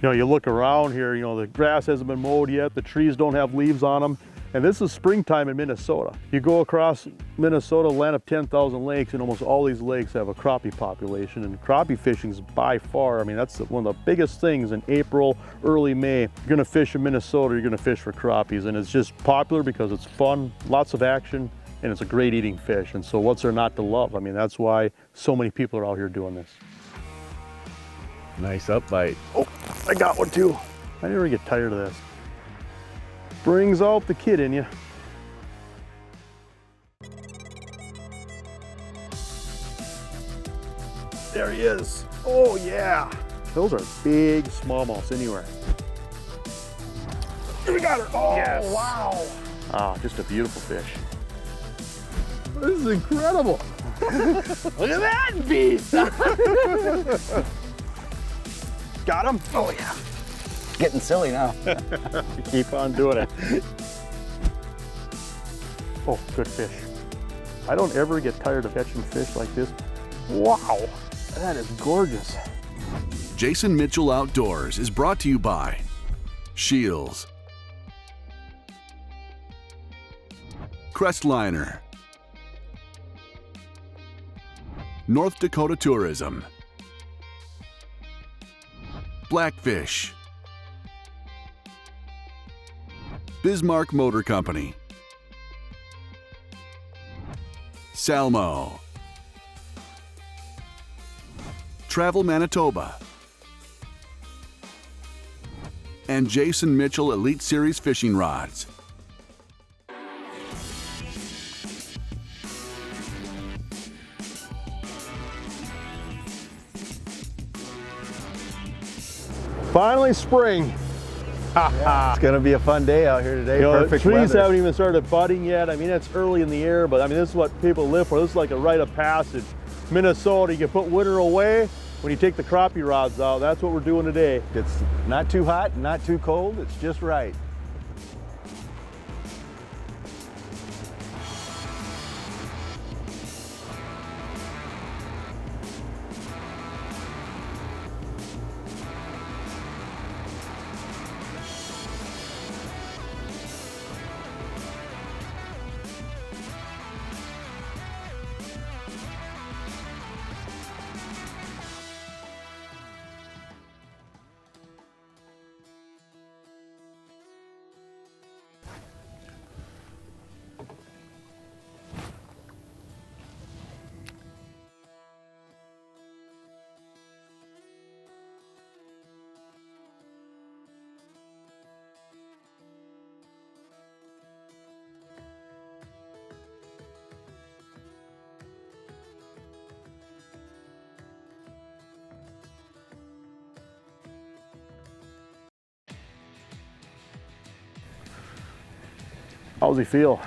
You know, you look around here, you know, the grass hasn't been mowed yet, the trees don't have leaves on them, and this is springtime in Minnesota. You go across Minnesota, land of 10,000 lakes, and almost all these lakes have a crappie population, and crappie fishing is by far, I mean, that's one of the biggest things in April, early May. You're gonna fish in Minnesota, you're gonna fish for crappies, and it's just popular because it's fun, lots of action, and it's a great eating fish. And so what's there not to love? I mean, that's why so many people are out here doing this. Nice up bite. Oh, I got one too. I never get tired of this. Brings out the kid in you. There he is. Oh yeah. Those are big smallmouths anywhere. We got her. Oh, yes. Wow. Ah, just a beautiful fish. This is incredible. Look at that beast. Got him? Oh yeah. Getting silly now. Keep on doing it. Oh, good fish. I don't ever get tired of catching fish like this. Wow, that is gorgeous. Jason Mitchell Outdoors is brought to you by Shields, Crestliner, North Dakota Tourism, Blackfish, Bismarck Motor Company, Salmo, Travel Manitoba, and Jason Mitchell Elite Series Fishing Rods. Finally spring. It's gonna be a fun day out here today. You know, the Perfect trees weather. haven't even started budding yet. I mean, it's early in the year, but I mean, this is what people live for. This is like a rite of passage. Minnesota, you can put winter away when you take the crappie rods out. That's what we're doing today. It's not too hot, not too cold. It's just right. How's he feel?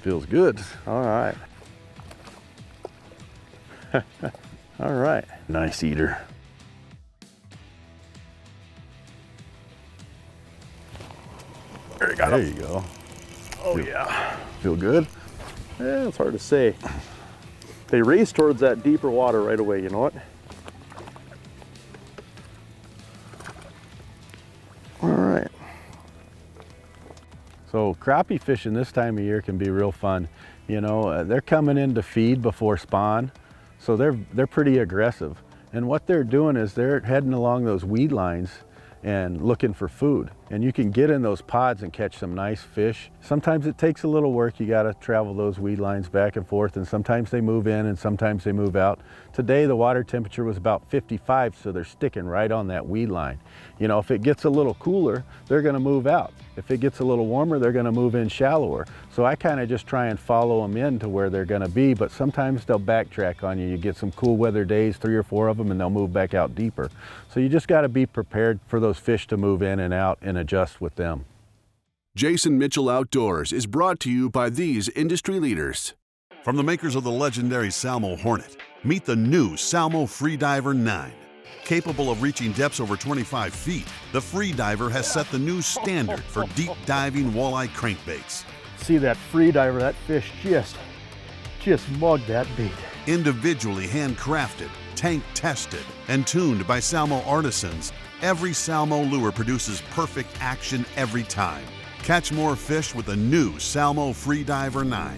Feels good. All right. All right. Nice eater. There you go. There you go. Oh yeah. Feel good? Yeah, it's hard to say. They race towards that deeper water right away, you know what? All right. So crappie fishing this time of year can be real fun. You know, they're coming in to feed before spawn, so they're pretty aggressive. And what they're doing is they're heading along those weed lines and looking for food. And you can get in those pods and catch some nice fish. Sometimes it takes a little work. You got to travel those weed lines back and forth, and sometimes they move in and sometimes they move out. Today the water temperature was about 55, so they're sticking right on that weed line. You know, if it gets a little cooler, they're going to move out. If it gets a little warmer, they're going to move in shallower. So I kind of just try and follow them in to where they're going to be, but sometimes they'll backtrack on you. You get some cool weather days, 3 or 4 of them, and they'll move back out deeper. So you just got to be prepared for those fish to move in and out and adjust with them. Jason Mitchell Outdoors is brought to you by these industry leaders. From the makers of the legendary Salmo Hornet, meet the new Salmo Freediver 9. Capable of reaching depths over 25 feet, the Freediver has set the new standard for deep diving walleye crankbaits. See that free diver, that fish just mugged that bait. Individually handcrafted, tank tested and tuned by Salmo artisans, every Salmo lure produces perfect action every time. Catch more fish with the new Salmo Freediver 9.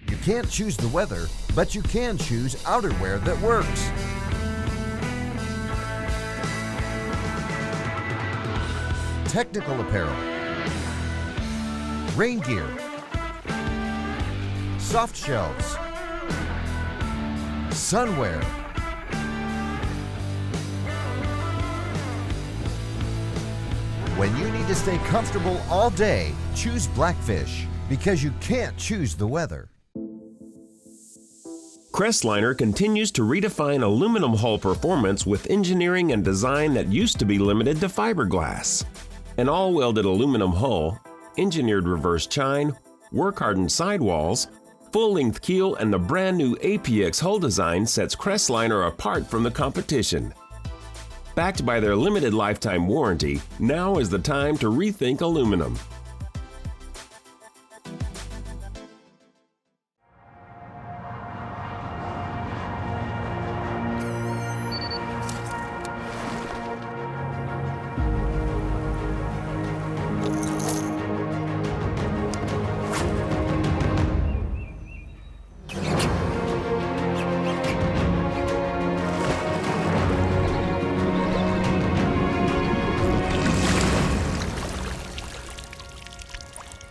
You can't choose the weather, but you can choose outerwear that works. Technical apparel, rain gear, soft shells, sunwear, when you need to stay comfortable all day, choose Blackfish, because you can't choose the weather. Crestliner continues to redefine aluminum hull performance with engineering and design that used to be limited to fiberglass. An all-welded aluminum hull, engineered reverse chine, work-hardened sidewalls, full-length keel, and the brand new APX hull design sets Crestliner apart from the competition. Backed by their limited lifetime warranty, now is the time to rethink aluminum.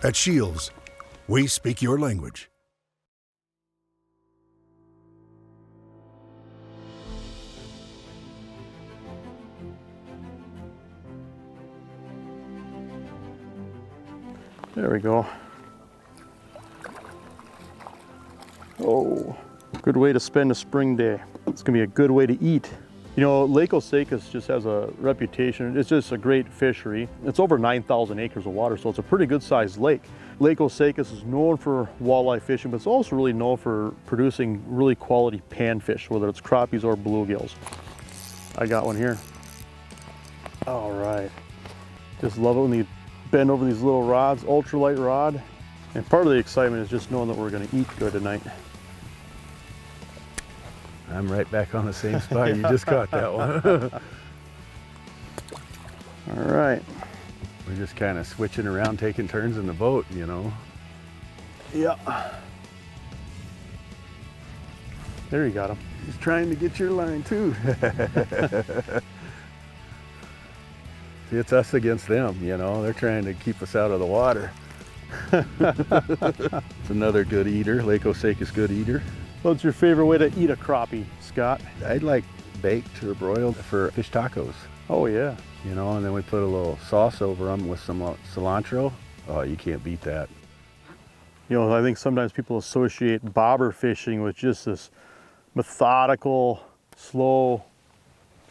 At Shields, we speak your language. There we go. Oh, good way to spend a spring day. It's gonna be a good way to eat. You know, Lake Osakis just has a reputation. It's just a great fishery. It's over 9,000 acres of water, so it's a pretty good sized lake. Lake Osakis is known for walleye fishing, but it's also really known for producing really quality panfish, whether it's crappies or bluegills. I got one here. All right. Just love it when you bend over these little rods, ultralight rod. And part of the excitement is just knowing that we're gonna eat good tonight. I'm right back on the same spot. You just caught that one. All right. We're just kind of switching around, taking turns in the boat, you know. Yeah. There you got him. He's trying to get your line too. See, it's us against them, you know. They're trying to keep us out of the water. It's another good eater, Lake Osakis good eater. What's your favorite way to eat a crappie, Scott? I'd like baked or broiled for fish tacos. Oh yeah. You know, and then we put a little sauce over them with some cilantro. Oh, you can't beat that. You know, I think sometimes people associate bobber fishing with just this methodical, slow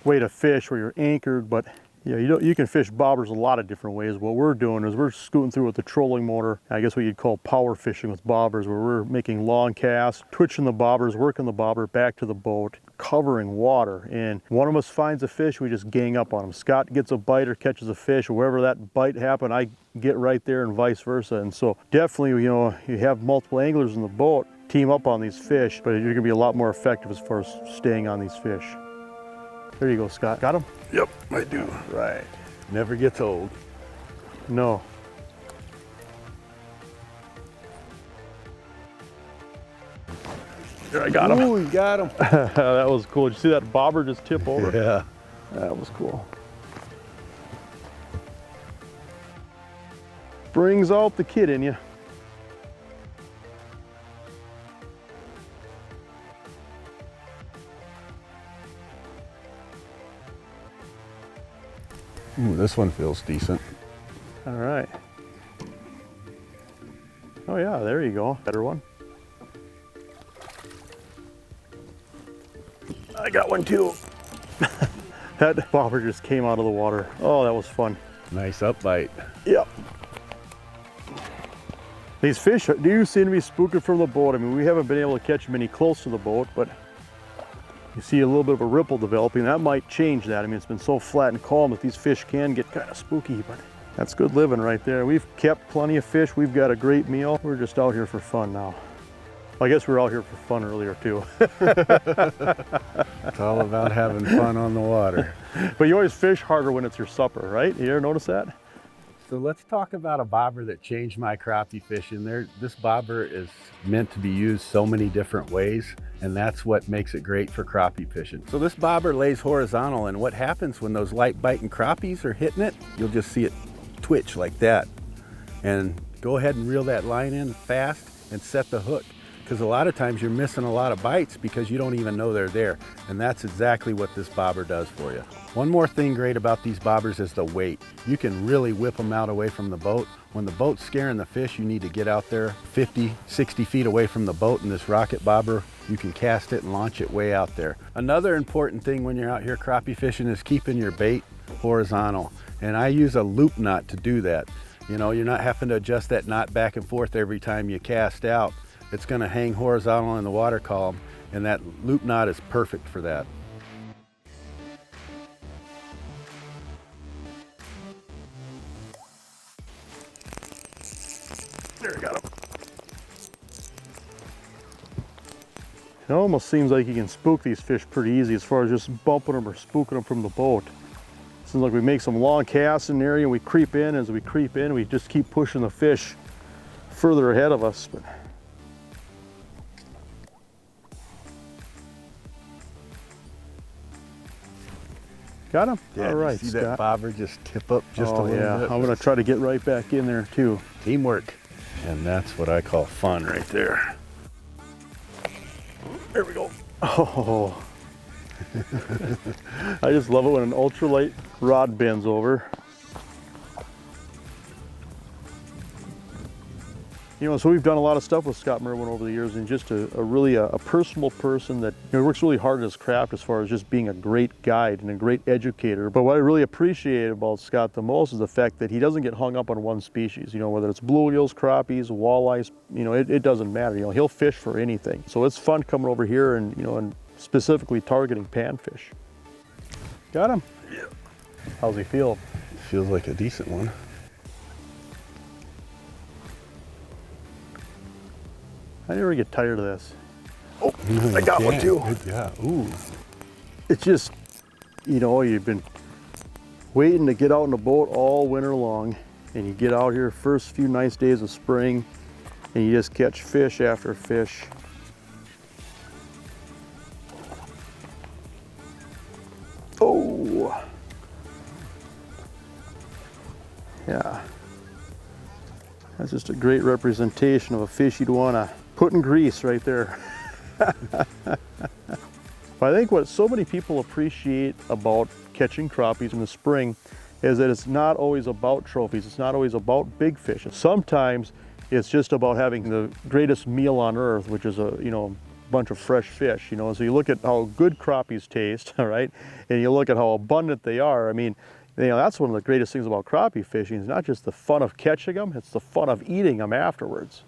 way to fish where you're anchored, but yeah, you can fish bobbers a lot of different ways. What we're doing is we're scooting through with the trolling motor. I guess what you'd call power fishing with bobbers, where we're making long casts, twitching the bobbers, working the bobber back to the boat, covering water. And one of us finds a fish, we just gang up on him. Scott gets a bite or catches a fish, wherever that bite happened, I get right there and vice versa. And so definitely, you know, you have multiple anglers in the boat, team up on these fish, but you're gonna be a lot more effective as far as staying on these fish. There you go, Scott. Got him? Yep, I do. Right. Never gets old. No. There, I got him. Ooh, you got him. That was cool. Did you see that bobber just tip over? Yeah. That was cool. Brings out the kid in you. Ooh, this one feels decent. All right. Oh yeah, there you go. Better one. I got one too. That bobber just came out of the water. Oh, that was fun. Nice up bite. Yep. These fish do seem to be spooking from the boat. I mean, we haven't been able to catch them any close to the boat, but you see a little bit of a ripple developing. That might change that. I mean, it's been so flat and calm that these fish can get kind of spooky, but that's good living right there. We've kept plenty of fish. We've got a great meal. We're just out here for fun now. I guess we were out here for fun earlier too. It's all about having fun on the water. But you always fish harder when it's your supper, right? You ever notice that? So let's talk about a bobber that changed my crappie fishing. This bobber is meant to be used so many different ways, and that's what makes it great for crappie fishing. So this bobber lays horizontal, and what happens when those light biting crappies are hitting it, you'll just see it twitch like that. And go ahead and reel that line in fast and set the hook, because a lot of times you're missing a lot of bites because you don't even know they're there, and that's exactly what this bobber does for you. One more thing great about these bobbers is the weight. You can really whip them out away from the boat. When the boat's scaring the fish, you need to get out there 50, 60 feet away from the boat, and this rocket bobber, you can cast it and launch it way out there. Another important thing when you're out here crappie fishing is keeping your bait horizontal, and I use a loop knot to do that. You know, you're not having to adjust that knot back and forth every time you cast out. It's going to hang horizontal in the water column, and that loop knot is perfect for that. There, got him. It almost seems like you can spook these fish pretty easy as far as just bumping them or spooking them from the boat. Seems like we make some long casts in the area and we creep in. As we creep in, we just keep pushing the fish further ahead of us. But got him? Yeah, all right, see Scott. that bobber just tip up just a little yeah. bit? I'm gonna try to get right back in there too. Teamwork. And that's what I call fun right there. There we go. Oh. I just love it when an ultralight rod bends over. You know, so we've done a lot of stuff with Scott Merwin over the years, and just a really personable person that, you know, works really hard at his craft as far as just being a great guide and a great educator. But what I really appreciate about Scott the most is the fact that he doesn't get hung up on one species. You know, whether it's bluegills, crappies, walleyes, you know, it doesn't matter. You know, he'll fish for anything. So it's fun coming over here and, you know, and specifically targeting panfish. Got him? Yeah. How's he feel? Feels like a decent one. I never get tired of this. Oh, I got one too. Yeah, ooh. It's just, you know, you've been waiting to get out in the boat all winter long, and you get out here first few nice days of spring, and you just catch fish after fish. Oh. Yeah. That's just a great representation of a fish you'd want to put in grease right there. But I think what so many people appreciate about catching crappies in the spring is that it's not always about trophies. It's not always about big fish. Sometimes it's just about having the greatest meal on earth, which is a, you know, bunch of fresh fish, you know. So you look at how good crappies taste, all right, and you look at how abundant they are. I mean, you know, that's one of the greatest things about crappie fishing. It's not just the fun of catching them, it's the fun of eating them afterwards.